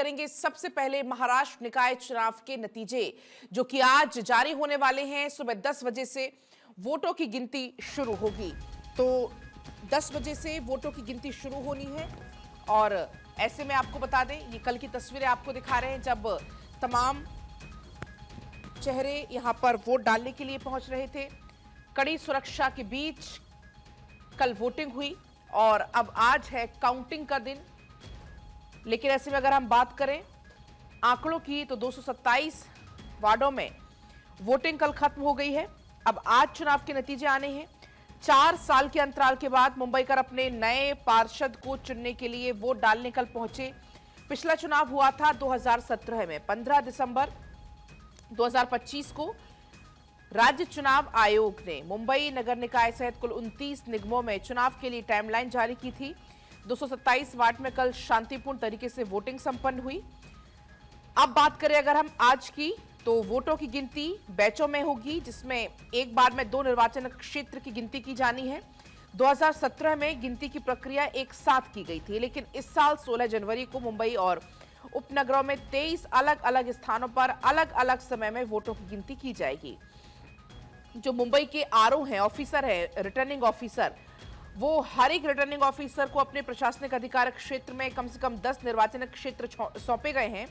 करेंगे सबसे पहले महाराष्ट्र निकाय चुनाव के नतीजे, जो कि आज जारी होने वाले हैं। सुबह 10 बजे से वोटों की गिनती शुरू होगी। तो 10 बजे से वोटों की गिनती शुरू होनी है और ऐसे में आपको बता दें, ये कल की तस्वीरें आपको दिखा रहे हैं जब तमाम चेहरे यहां पर वोट डालने के लिए पहुंच रहे थे। कड़ी सुरक्षा के बीच कल वोटिंग हुई और अब आज है काउंटिंग का दिन। लेकिन ऐसे में अगर हम बात करें आंकड़ों की, तो 227 वार्डों में वोटिंग कल खत्म हो गई है। अब आज चुनाव के नतीजे आने हैं। 4 साल के अंतराल के बाद मुंबईकर अपने नए पार्षद को चुनने के लिए वोट डालने कल पहुंचे। पिछला चुनाव हुआ था 2017 में। 15 दिसंबर 2025 को राज्य चुनाव आयोग ने मुंबई नगर निकाय सहित कुल 29 निगमों में चुनाव के लिए टाइमलाइन जारी की थी। 227 वार्ड में कल शांतिपूर्ण तरीके से वोटिंग संपन्न हुई। अब बात करें अगर हम आज की, तो वोटों की गिनती बैचों में होगी, जिसमें एक बार में 2 निर्वाचन क्षेत्र की गिनती की जानी है। 2017 में गिनती की प्रक्रिया एक साथ की गई थी, लेकिन इस साल 16 जनवरी को मुंबई और उपनगरों में 23 अलग अलग स्थानों पर अलग अलग समय में वोटों की गिनती की जाएगी। जो मुंबई के आरओ हैं, ऑफिसर है, रिटर्निंग ऑफिसर, वो हर एक रिटर्निंग ऑफिसर को अपने प्रशासनिक अधिकार क्षेत्र में कम से कम 10 निर्वाचन क्षेत्र सौंपे गए हैं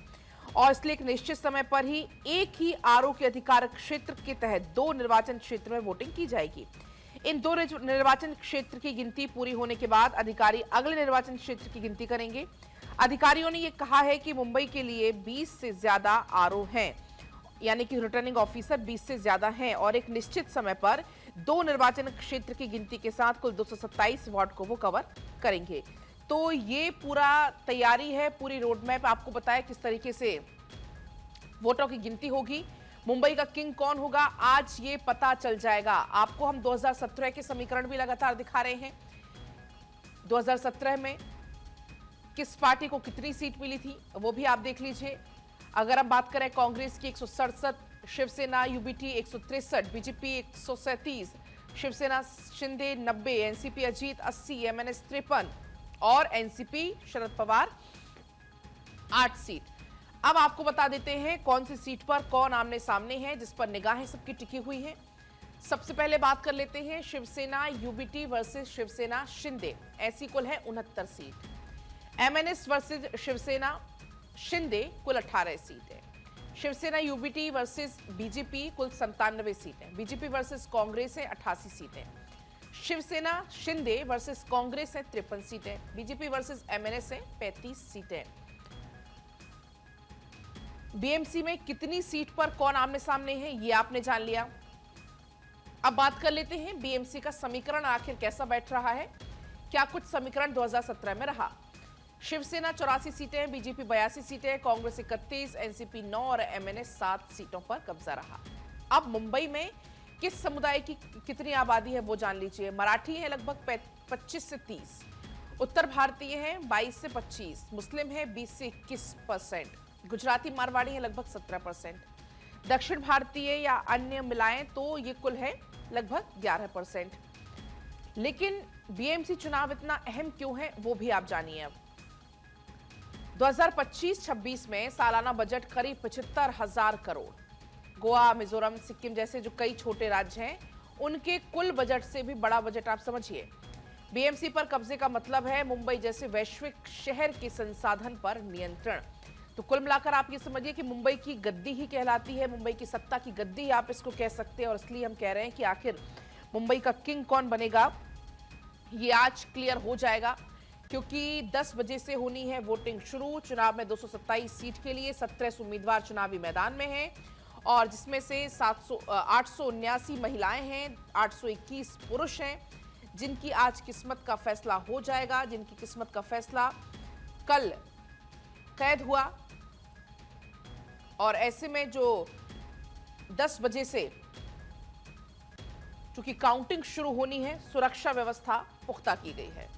और इसलिए एक निश्चित समय पर ही एक ही आरओ के अधिकार क्षेत्र के तहत 2 निर्वाचन क्षेत्र में वोटिंग की जाएगी। इन 2 निर्वाचन क्षेत्र की गिनती पूरी होने के बाद अधिकारी अगले निर्वाचन क्षेत्र की गिनती करेंगे। अधिकारियों ने यह कहा है कि मुंबई के लिए 20 से ज्यादा आरओ हैं, यानी कि रिटर्निंग ऑफिसर 20 से ज्यादा हैं और एक निश्चित समय पर 2 निर्वाचन क्षेत्र की गिनती के साथ कुल 227 वार्ड को वो कवर करेंगे। तो ये पूरा तैयारी है, पूरी रोड मैप आपको बताया किस तरीके से वोटों की गिनती होगी। मुंबई का किंग कौन होगा, आज ये पता चल जाएगा। आपको हम 2017 के समीकरण भी लगातार दिखा रहे हैं। 2017 में किस पार्टी को कितनी सीट मिली थी वो भी आप देख लीजिए। अगर हम बात करें कांग्रेस की 167, Shiv Sena UBT 163, BJP 137, Shiv Sena Shinde 90, NCP Ajit 80, MNS 53 और एनसीपी शरद पवार 8 सीट। अब आपको बता देते हैं कौन सी सीट पर कौन आमने सामने है, जिस पर निगाहें सबकी टिकी हुई हैं। सबसे पहले बात कर लेते हैं शिवसेना यूबीटी वर्सेस शिवसेना शिंदे। ऐसी कुल है 69 seat. MNS versus Shiv Sena Shinde कुल 18 सीटें। शिवसेना यूबीटी वर्सेस बीजेपी कुल 97 सीटें। बीजेपी वर्सेस कांग्रेस है 88 सीटें। शिवसेना शिंदे वर्सेस कांग्रेस है 53 सीटें। बीजेपी वर्सेस एमएनएस है 35 सीटें। बीएमसी में कितनी सीट पर कौन आमने सामने है ये आपने जान लिया। अब बात कर लेते हैं बीएमसी का समीकरण आखिर कैसा बैठ रहा है। क्या कुछ समीकरण 2017 में रहा। शिवसेना 84 सीटें, बीजेपी 82 सीटें, कांग्रेस 31, एनसीपी 9 और एमएनएस 7 सीटों पर कब्जा रहा। अब मुंबई में किस समुदाय की कितनी आबादी है वो जान लीजिए। मराठी है लगभग 25 से 30, उत्तर भारतीय है 22 से 25, मुस्लिम है 20 से 21%, गुजराती मारवाड़ी है लगभग 17%, दक्षिण भारतीय या अन्य मिलाएं तो ये कुल है लगभग 11%। लेकिन बीएमसी चुनाव इतना अहम क्यों है वो भी आप जानिए। अब 2025-26 में सालाना बजट करीब 75,000 करोड़। गोवा, मिजोरम, सिक्किम जैसे जो कई छोटे राज्य हैं, उनके कुल बजट से भी बड़ा बजट आप समझिए। बीएमसी पर कब्जे का मतलब है मुंबई जैसे वैश्विक शहर के संसाधन पर नियंत्रण। तो कुल मिलाकर आप ये समझिए कि मुंबई की गद्दी ही कहलाती है, मुंबई की सत्ता की गद्दी आप इसको कह सकते हैं। और इसलिए हम कह रहे हैं कि आखिर मुंबई का किंग कौन बनेगा ये आज क्लियर हो जाएगा, क्योंकि 10 बजे से होनी है वोटिंग शुरू। चुनाव में 227 सीट के लिए 17 उम्मीदवार चुनावी मैदान में हैं और जिसमें से 879 महिलाएं हैं, 821 पुरुष हैं, जिनकी आज किस्मत का फैसला हो जाएगा, जिनकी किस्मत का फैसला कल कैद हुआ। और ऐसे में जो 10 बजे से चूंकि काउंटिंग शुरू होनी है, सुरक्षा व्यवस्था पुख्ता की गई है।